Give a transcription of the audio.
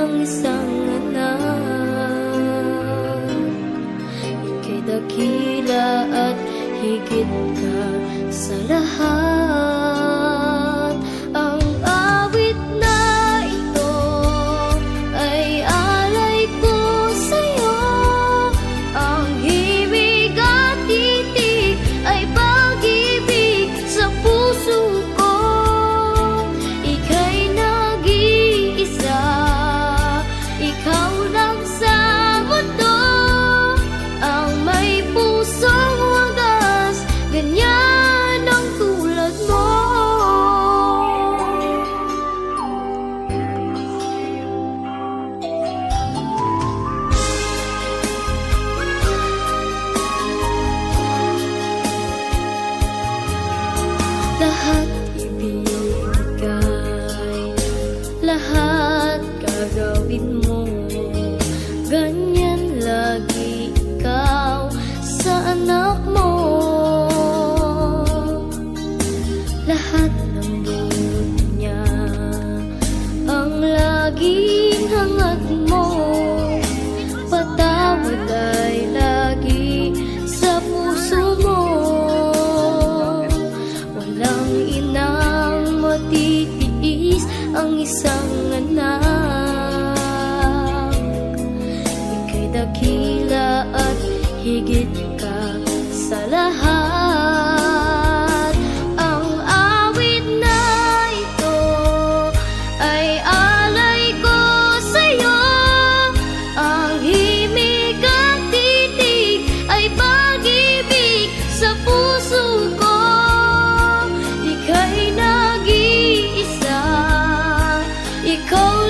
ang isang anak. Ika'y dakila at higit ka sa lahat. Ang awit na ito ay alay ko sa'yo. Ang himig at titig ay pag-ibig sa puso ko. Ika'y nag-iisa, ikaw lang sa mundo, ang may pusong wagas, ganyan ang tulad mo. Lahat ibigay, lahat gagawin mo, ganyan lagi ikaw sa anak mo. Lahat ng buod niya ang laging hangat mo, patawad ay lagi sa puso mo. Walang inang matitiis ang isang anak. Ika'y dakila at higit ka sa lahat. Ang awit na ito ay alay ko sa'yo. Ang himig at titig ay pag-ibig sa puso ko. Ika'y nag-iisa, ikaw